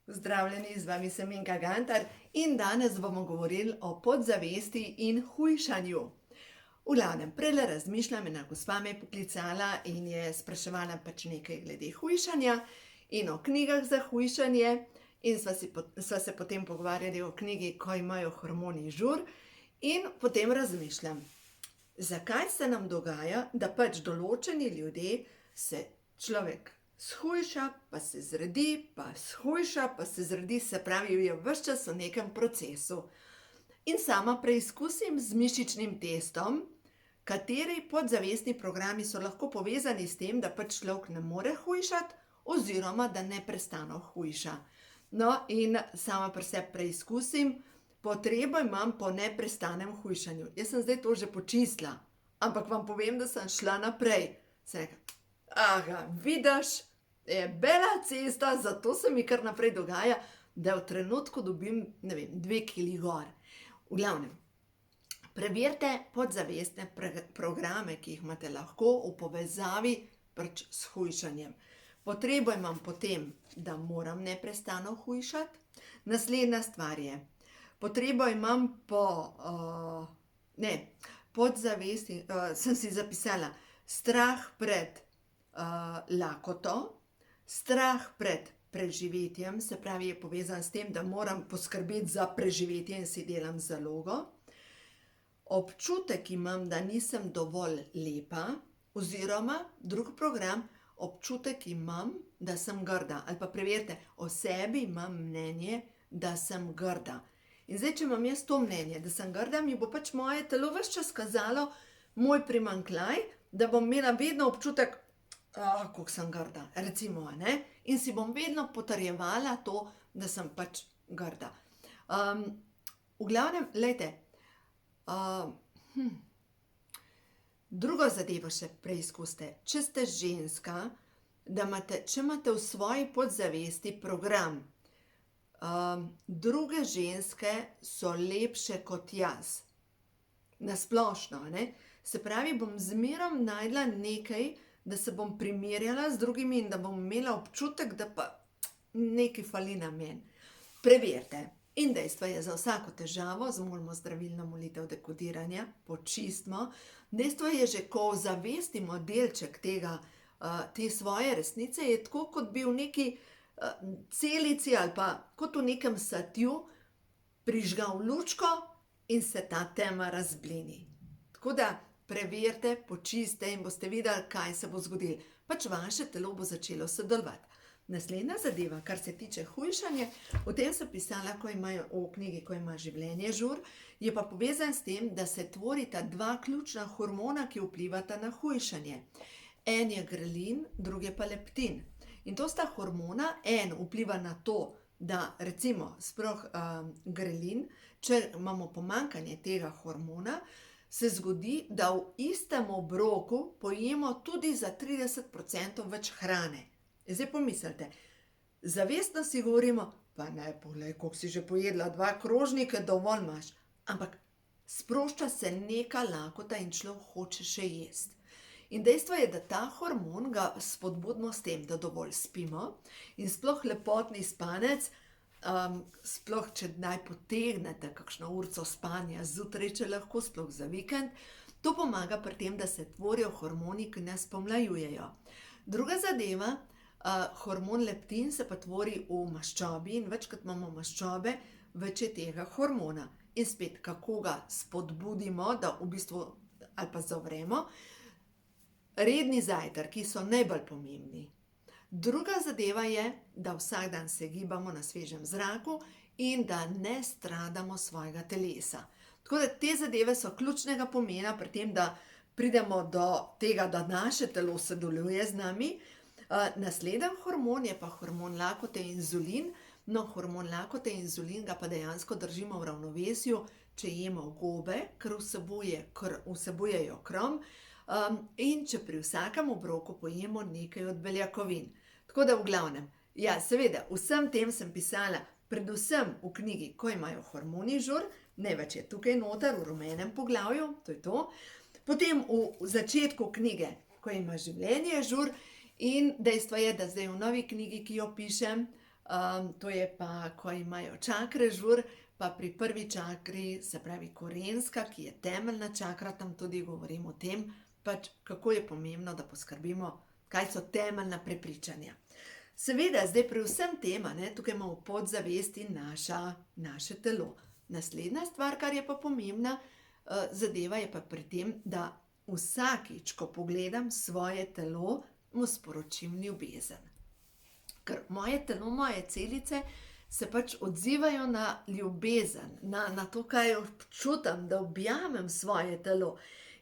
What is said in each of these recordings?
Pozdravljeni, z vami sem Minka Gantar in danes bomo govorili o podzavesti in hujšanju. V glavnem, prele razmišljam, ena gospa me je poklicala in je spraševala pač nekaj glede hujšanja in o knjigah za hujšanje in sva se potem pogovarjali o knjigi Ko imajo hormoni žur in potem razmišljam, zakaj se nam dogaja, da pač določeni ljudje se človek shujša, pa se zredi, pa shujša, pa se zredi, se pravi, je ves čas v nekem procesu. In sama preizkusim z mišičnim testom, kateri podzavestni programi so lahko povezani s tem, da pač človek ne more hujšati oziroma da neprestano hujša. No, in sama pri sebi preizkusim, potrebo imam po neprestanem hujšanju. Jaz sem zdaj to že počistila, ampak vam povem, da sem šla naprej. Sem rekla, aha, vidiš, je bela cesta, zato se mi kar naprej dogaja, da v trenutku dobim, 2 kili gor. V glavnem, preverite podzavestne programe, ki jih imate lahko v povezavi pač s hujšanjem. Potrebo imam potem, da moram neprestano hujšati. Naslednja stvar je, potrebo imam po podzavesti, sem si zapisala, strah pred lakoto, strah pred preživetjem, se pravi, je povezan s tem, da moram poskrbeti za preživetje in si delam zalogo. Občutek imam, da nisem dovolj lepa, oziroma drug program, občutek imam, da sem grda. Ali pa preverite, o sebi imam mnenje, da sem grda. In zdaj, če imam jaz to mnenje, da sem grda, mi bo pač moje telo ves čas kazalo moj primanjkljaj, da bom imela vedno občutek, kako sem grda, recimo, ne? In si bom vedno potrjevala to, da sem pač grda. V glavnem, glejte, drugo zadevo še preizkusite. Če ste ženska, če imate v svoji podzavesti program, druge ženske so lepše kot jaz. Nasplošno, ne? Se pravi, bom zmerom našla nekaj, da se bom primerjala z drugimi in da bom imela občutek, da pa nekaj fali na meni. Preverite. In dejstvo je, za vsako težavo zmolimo zdravilno molitev dekodiranja, počistimo. Dejstvo je že, ko zavestimo delček tega, te svoje resnice, je tako, kot bi v neki celici ali pa kot v nekem satju prižgal lučko in se ta tema razblini. Tako da preverite, počistite in boste videli, kaj se bo zgodilo. Pač vaše telo bo začelo sodelovati. Naslednja zadeva, kar se tiče hujšanja, o tem sem pisala v knjigi Ko ima življenje žur, je pa povezan s tem, da se tvorita dva ključna hormona, ki vplivata na hujšanje. En je grelin, drugi je pa leptin. In to sta hormona, en vpliva na to, da recimo sploh grelin, če imamo pomanjkanje tega hormona, se zgodi, da v istem obroku pojemo tudi za 30% več hrane. Zdaj pomislite, zavestno si govorimo, pa ne, poglej, koliko si že pojedla, 2 krožnike, dovolj imaš. Ampak sprošča se neka lakota in človek hoče še jesti. In dejstvo je, da ta hormon ga spodbudimo s tem, da dovolj spimo in sploh lepotni spanec, sploh če naj potegnete kakšno urico spanja zjutraj, če lahko, sploh za vikend, to pomaga pri tem, da se tvorijo hormoni, ki nas pomlajujejo. Druga zadeva, hormon leptin se pa tvori v maščobi in večkrat imamo maščobe, več je tega hormona. In spet, kako ga spodbudimo, da v bistvu, ali pa zavremo, redni zajtrki so najbolj pomembni. Druga zadeva je, da vsak dan se gibamo na svežem zraku in da ne stradamo svojega telesa. Tako da te zadeve so ključnega pomena pri tem, da pridemo do tega, da naše telo sodeluje z nami. Naslednji hormon je pa hormon lakote inzulin. No, hormon lakote inzulin ga pa dejansko držimo v ravnovesju, če jemo gobe, ker vsebujejo krom, in če pri vsakem obroku pojemo nekaj od beljakovin. Tako da v glavnem, ja, seveda, vsem tem sem pisala, predvsem v knjigi Ko imajo hormoni žur, največ je tukaj noter v rumenem poglavju, to je to. Potem v začetku knjige Ko ima življenje žur in dejstvo je, da zdaj v novi knjigi, ki jo pišem, To je pa, ko imajo čakre žur, pa pri prvi čakri, se pravi korenska, ki je temeljna čakra, tam tudi govorim o tem, pač kako je pomembno, da poskrbimo, kaj so temeljna prepričanja. Seveda, zdaj pri vsem tem, tukaj imamo podzavesti naše telo. Naslednja stvar, kar je pa pomembna, zadeva je pa pri tem, da vsakič, ko pogledam svoje telo, mu sporočim ljubezen. Ker moje telo, moje celice se pač odzivajo na ljubezen, na to, kaj občutam, da objamem svoje telo.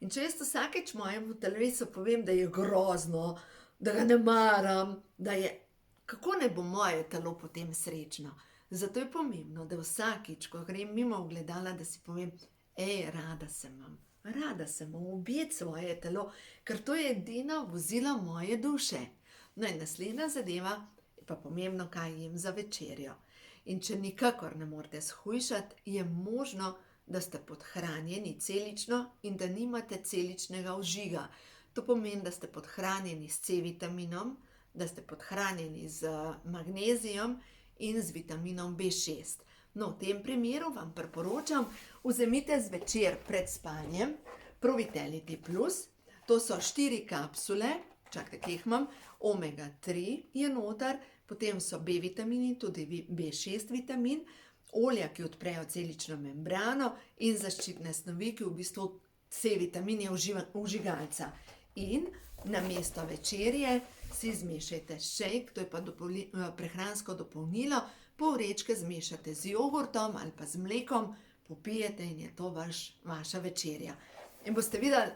In če jaz vsakeč mojemu telesu povem, da je grozno, da ga ne maram, kako ne bo moje telo potem srečno? Zato je pomembno, da vsakič, ko grem mimo ogledala, da si povem, rada se imam, objeti svoje telo, ker to je edino vozilo moje duše. No in naslednja zadeva je pa pomembno, kaj jem za večerjo. In če nikakor ne morete shujšati, je možno, da ste podhranjeni celično in da nimate celičnega ožiga. To pomeni, da ste podhranjeni s C-vitaminom, da ste podhranjeni z magnezijom in z vitaminom B6. No, v tem primeru vam priporočam, vzemite zvečer pred spanjem Pro-Vitality Plus, to so 4 kapsule, čakajte, ki jih imam, omega 3 je noter, potem so B-vitamini, tudi B6 vitamin, olja, ki odprejo celično membrano in zaščitne snovi, ki v bistvu C-vitamin je vžigalca. In namesto večerje si zmešajte šejk, to je pa prehransko dopolnilo, pol vrečke zmešate z jogurtom ali pa z mlekom, popijete in je to vaša večerja. In boste videli,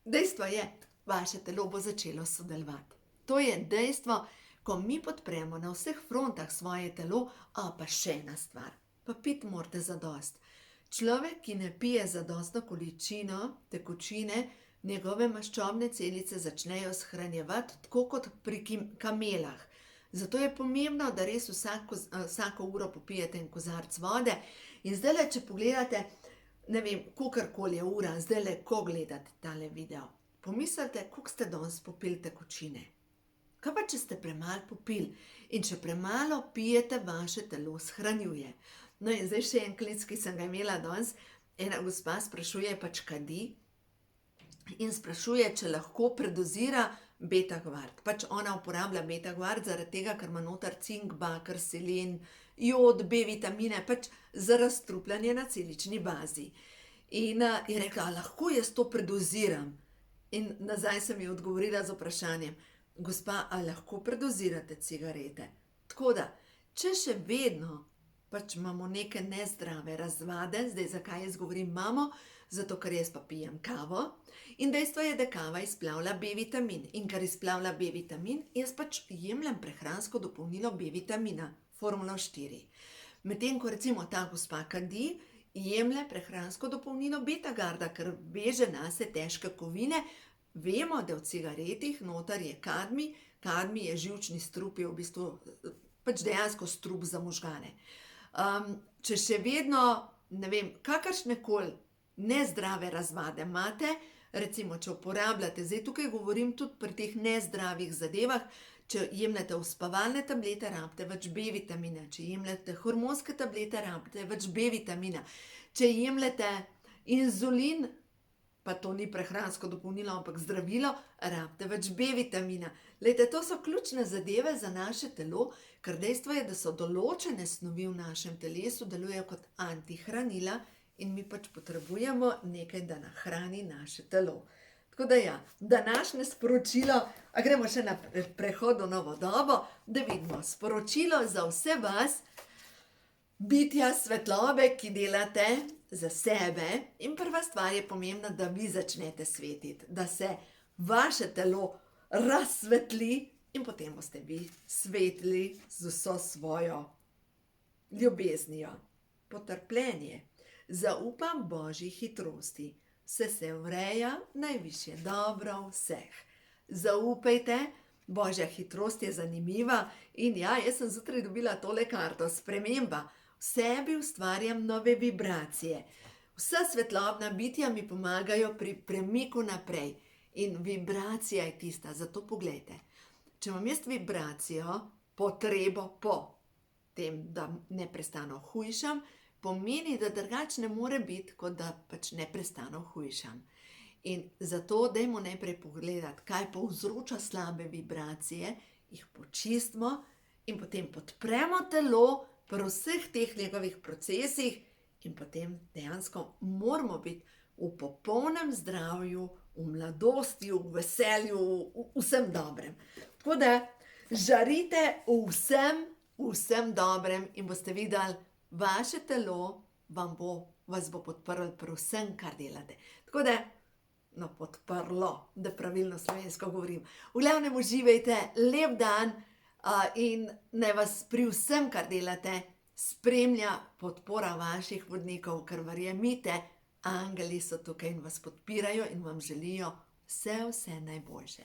dejstvo je, vaše telo bo začelo sodelovati. To je dejstvo, ko mi podpremo na vseh frontah svoje telo, pa še ena stvar, pa piti morate zadost. Človek, ki ne pije zadostno količino tekočine, njegove maščobne celice začnejo shranjevati tako kot pri kamelah. Zato je pomembno, da res vsako uro popijete en kozarec vode. In zdajle, če pogledate, ne vem, kakorkoli je ura, zdajle, ko gledate tale video, pomislite, koliko ste danes popili tekočine. Kaj pa, če ste premalo popili? In če premalo pijete, vaše telo shranjuje. No in zdaj še en klic, ki sem ga imela danes, ena gospa sprašuje, pač kadi, in sprašuje, če lahko predozira beta-gvard. Pač ona uporablja beta-gvard zaradi tega, ker ima noter cink, baker, selen, jod, B-vitamine, pač za razstrupljanje na celični bazi. In je rekla, lahko jaz to predoziram? In nazaj sem ji odgovorila z vprašanjem, gospa, a lahko predozirate cigarete? Tako da, če še vedno pač imamo neke nezdrave razvade, zdaj zakaj jaz govorim imamo, zato ker jaz pa pijem kavo in dejstvo je, da kava izplavlja B-vitamin in ker izplavlja B-vitamin, jaz pač jemljem prehransko dopolnilo B-vitamina, formulo 4. Medtem ko recimo ta gospa kadi, jemlje prehransko dopolnilo beta-garda, ker veže nase težke kovine. Vemo, da v cigaretih noter je kadmij, kadmij je živčni strup, je v bistvu pač dejansko strup za možgane. Če še vedno, ne vem, kakršnekoli nezdrave razvade imate, recimo, če uporabljate, zdaj tukaj govorim tudi pri teh nezdravih zadevah, če jemljete uspavalne tablete, rabite več B-vitamina, če jemljete hormonske tablete, rabite več B-vitamina, če jemljete inzulin, pa to ni prehransko dopolnilo, ampak zdravilo, rabite več B-vitamina. Glejte, to so ključne zadeve za naše telo, ker dejstvo je, da so določene snovi v našem telesu delujejo kot antihranila in mi pač potrebujemo nekaj, da nahrani naše telo. Tako da ja, današnje sporočilo, a gremo še na prehod v novo dobo, da vidimo sporočilo za vse vas, bitja svetlobe, ki delate za sebe. In prva stvar je pomembna, da vi začnete svetiti, da se vaše telo razsvetli in potem boste vi svetli z vso svojo ljubeznijo. Potrpljenje. Zaupam Božji hitrosti. Vse se ureja, najvišje dobro vseh. Zaupajte, Božja hitrost je zanimiva in ja, jaz sem zjutraj dobila tole karto, sprememba. V sebi ustvarjam nove vibracije. Vsa svetlobna bitja mi pomagajo pri premiku naprej. In vibracija je tista, zato poglejte. Če imam jaz vibracijo, potrebo po tem, da neprestano hujšam, pomeni, da drugače ne more biti, kot da pač neprestano hujšam. In zato dajmo najprej pogledati, kaj povzroča slabe vibracije, jih počistimo in potem podpremo telo pri vseh teh njegovih procesih in potem dejansko moramo biti v popolnem zdravju, v mladosti, v veselju, v vsem dobrem. Tako da žarite v vsem dobrem in boste videli, vaše telo vas bo podprlo pri vsem, kar delate. Tako da, podprlo, da pravilno slovensko govorim. V glavnem uživajte, lep dan in naj vas pri vsem, kar delate, spremlja podpora vaših vodnikov, ker verjemite, angeli so tukaj in vas podpirajo in vam želijo vse najboljše.